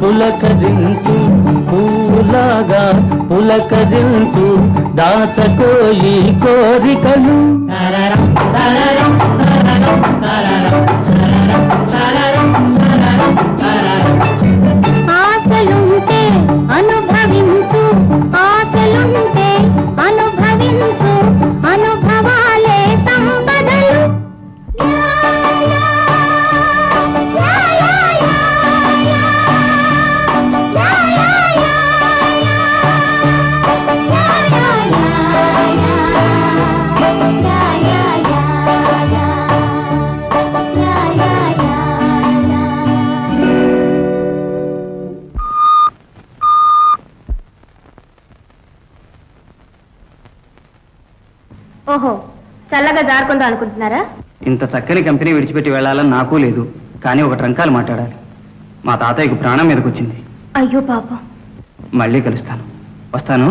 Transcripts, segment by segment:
పులకరించు పూలాగా పులకరించు దాచకోయి కోరికలు. ఆశలుంటే అనుభవించు, ఆశలుంటే అనుభవించు, అనుభవాలే సంపదలు. ఓహో, చల్లగా జారుకుందాం అనుకుంటున్నారా? ఇంత చక్కని కంపెనీ విడిచిపెట్టి వెళ్ళాలని నాకు లేదు, కానీ ఒక ట్రంకాలు మాట్లాడాలి. మా తాతయ్యకు ప్రాణం మీదకి వచ్చింది. అయ్యో పాపం. మళ్ళీ కలుస్తాను. వస్తాను.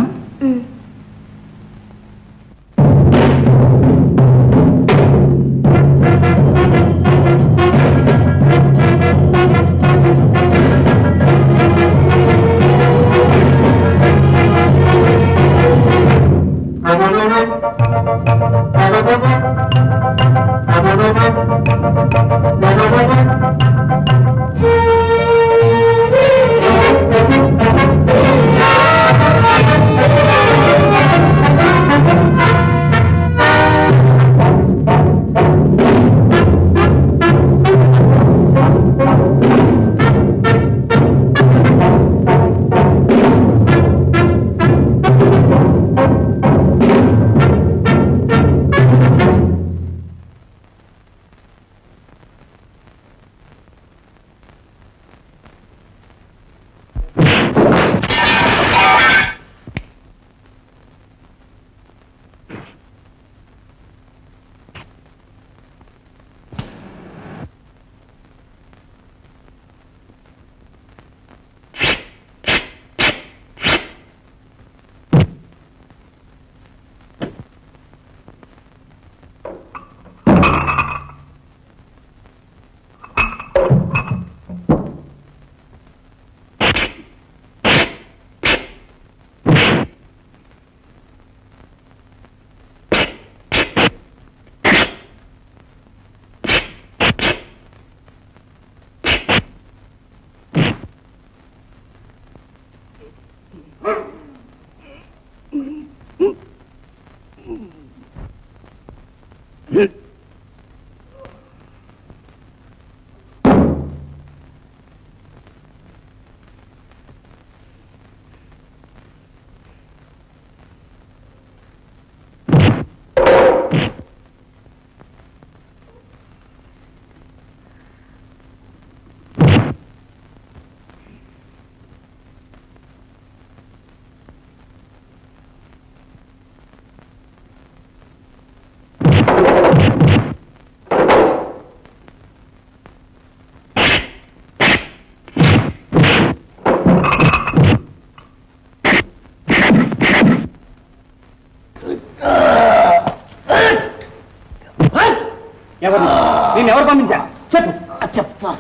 ఎవరు పంపించారు? చెప్పు. చెప్తా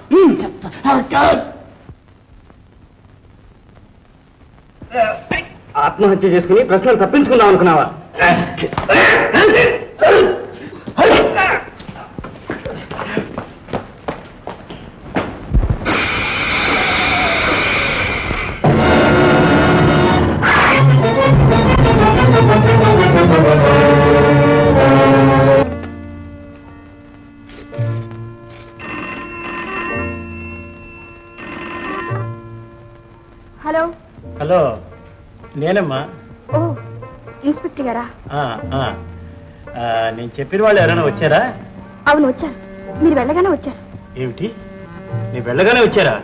చెప్తా. ఆత్మహత్య చేసుకుని ప్రశ్నలు తప్పించుకుందాం అనుకున్నావా? హలో. హలో, నేనమ్మా. ఓ, ఇన్స్పెక్టర్ గారా? నేను చెప్పిన వాళ్ళు ఎవరైనా వచ్చారా? అవును, వచ్చారు. మీరు వెళ్ళగానే వచ్చారు. ఏమిటి, నీ వెళ్ళగానే వచ్చారా?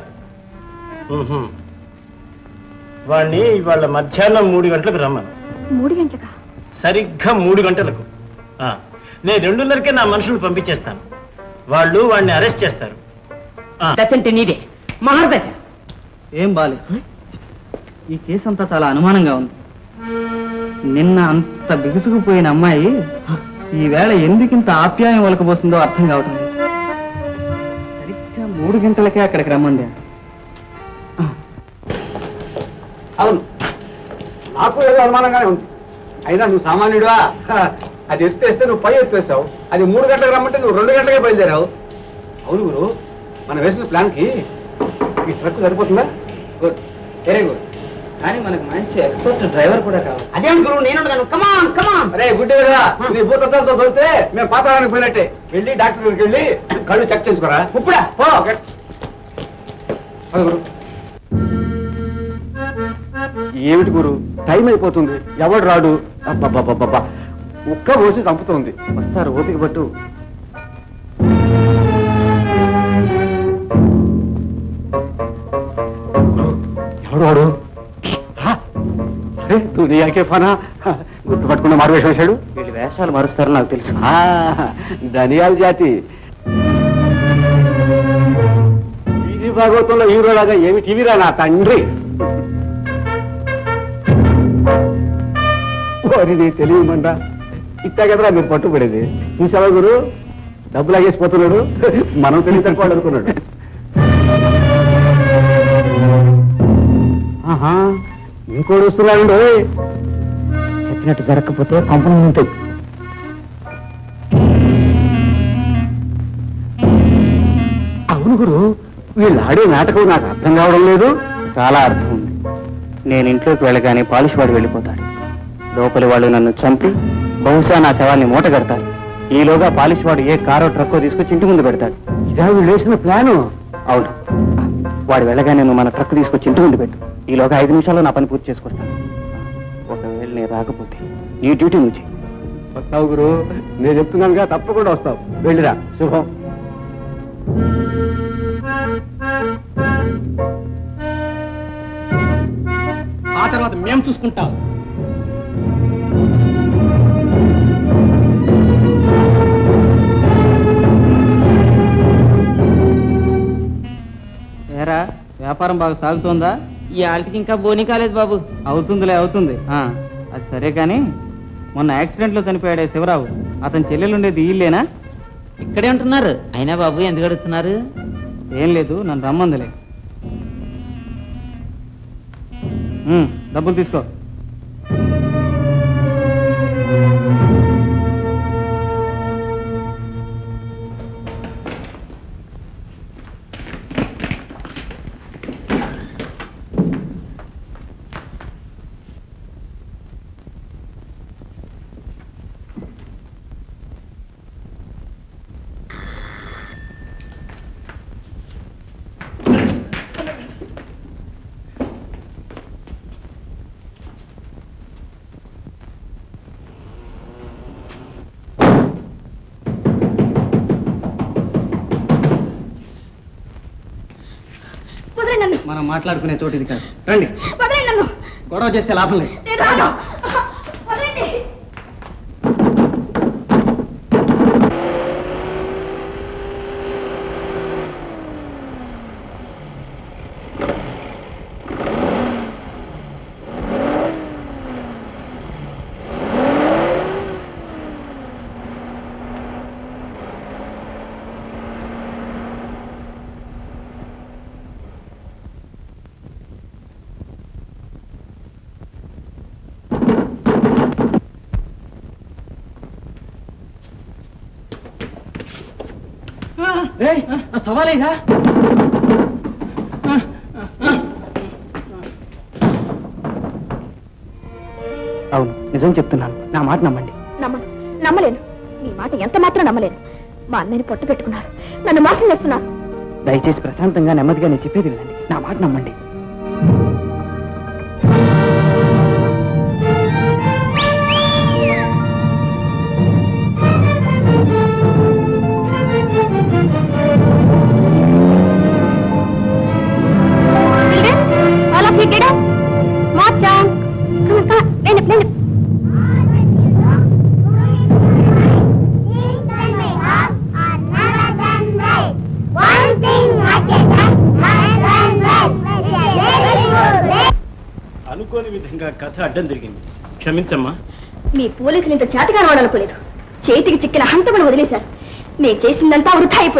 వాడిని ఇవాళ మధ్యాహ్నం 3 గంటలకు రమ్మను. 3 గంటలకా? సరిగ్గా 3 గంటలకు. నేను 2:30కే నా మనుషులు పంపించేస్తాను. వాళ్ళు వాడిని అరెస్ట్ చేస్తారు. దశంటే నీదే మహర్దశ. ఏం బాలేదు, ఈ కేసు అంతా చాలా అనుమానంగా ఉంది. నిన్న అంత బిగుసుకుపోయిన అమ్మాయి ఈవేళ ఎందుకింత ఆప్యాయం వలకబోస్తుందో అర్థం కావటం లేదు. సరిగ్గా 3 గంటలకే అక్కడికి రమ్మంది. అవును, నాకు ఏదో అనుమానంగానే ఉంది. అయినా నువ్వు సామాన్యుడువా? అది ఎత్తేస్తే నువ్వు పై ఎత్తేస్తావు. అది 3 గంటలకు రమ్మంటే నువ్వు 2 గంటలకే బయలుదేరావు. అవును గురు, మనం వేసిన ప్లాన్కి ఈ ట్రక్ సరిపోతుందా? Good, very good. కానీ మనకు మంచి ఎక్స్పర్ట్ డ్రైవర్ కూడా కావాలి. అదేం గురువు, నేను కమాన్ కమాన్. అరే గుడ్డే కదా, నీ భూతత్వంతో తోలితే మేము పాతాళానికి పోయినట్టే. వెళ్ళి డాక్టర్ దగ్గరికి వెళ్ళి కళ్ళు చెక్ చేసుకోరా. ఇప్పుడా పో. గురు, ఏమిటి గురు, టైం అయిపోతుంది, ఎవడు రాడు. అబ్బబ్బబ్బబ్బా, ఉక్క పోసి చంపుతోంది. వస్తారు, ఓపిక పట్టు. ఎవడు వాడు? దునియాకే ఫనా, గుర్తుపట్టుకున్న మారువేషం వేశాడు. వీళ్ళు వేషాలు మారుస్తారని నాకు తెలుసు. ధనియాల జాతి. వీధి భాగవతంలో హీరోలాగా ఏమి టీవీరా నా తండ్రి. వారిని తెలియమంటా ఇట్టాగదరా మీరు పట్టుబడేది. చూసావా గురు, డబ్బులు లాగేసిపోతున్నాడు. మనం తెలివి తక్కువ అనుకున్నాడు. ఆహా, ఇంకోటి వస్తున్నాడు. చెప్పినట్టు జరగకపోతే కంపెనీ ఉంటుంది. అవును గురు, వీళ్ళు ఆడే నాటకం నాకు అర్థం కావడం లేదు. చాలా అర్థం ఉంది. నేను ఇంట్లోకి వెళ్ళగానే పాలిష్ వాడు వెళ్ళిపోతాడు. లోపలి వాళ్ళు నన్ను చంపి బహుశా నా శవాన్ని మూట కడతారు. ఈలోగా పాలిష్ వాడు ఏ కారో ట్రక్కో తీసుకొచ్చి ఇంటి ముందు పెడతాడు. ఇదా వీళ్ళు వేసిన ప్లాను? అవును, వాడు వెళ్ళగానే నువ్వు మన ట్రక్ తీసుకొచ్చి ఇంటి ముందు పెట్టు. ఈలోగా 5 నిమిషాల్లో నా పని పూర్తి చేసుకొస్తాను. ఒకవేళ నేను రాకపోతే నీ డ్యూటీ నువ్వు చెయ్యి. వస్తావు గురు, నేను చెప్తున్నానుగా, తప్పకుండా వస్తావు. వెళ్ళిరా, శుభం. ఆ తర్వాత మేము చూసుకుంటాం. ఏరా, వ్యాపారం బాగా సాగుతోందా? ఈ ఆల్టికి ఇంకా బోని కాలేదు బాబు. అవుతుందిలే, అవుతుంది. అది సరే కానీ మొన్న యాక్సిడెంట్ లో చనిపోయాడే శివరావు, అతని చెల్లెలుండేది ఇల్లేనా? ఇక్కడే ఉంటున్నారు. అయినా బాబు ఎందుకు అడుగుతున్నారు? ఏం లేదు, నన్ను రమ్మందిలే. డబ్బులు తీసుకో. మనం మాట్లాడుకునే చోటు ఇది కాదు. రండి. గొడవ చేస్తే లాభం లేదు. సవాలేదా? అవును, నిజం చెప్తున్నాను, నా మాట నమ్మండి. నమ్మలేను. మీ మాట ఎంత మాత్రం నమ్మలేను. మా అన్నయ్యని పొట్టు పెట్టుకున్నారు, నన్ను మోసం చేస్తున్నారు. దయచేసి ప్రశాంతంగా నెమ్మదిగా నేను చెప్పేది వినండి. నా మాట నమ్మండి. అనుకోని విధంగా కథ అడ్డం తిరిగింది, క్షమించమ్మా. మీ పోలీసులు ఇంత చేతగా రావాలనుకోలేదు. చేతికి చిక్కిన హంతకులు వదిలేశారు. నేను చేసిందంతా వృధా అయిపోయింది.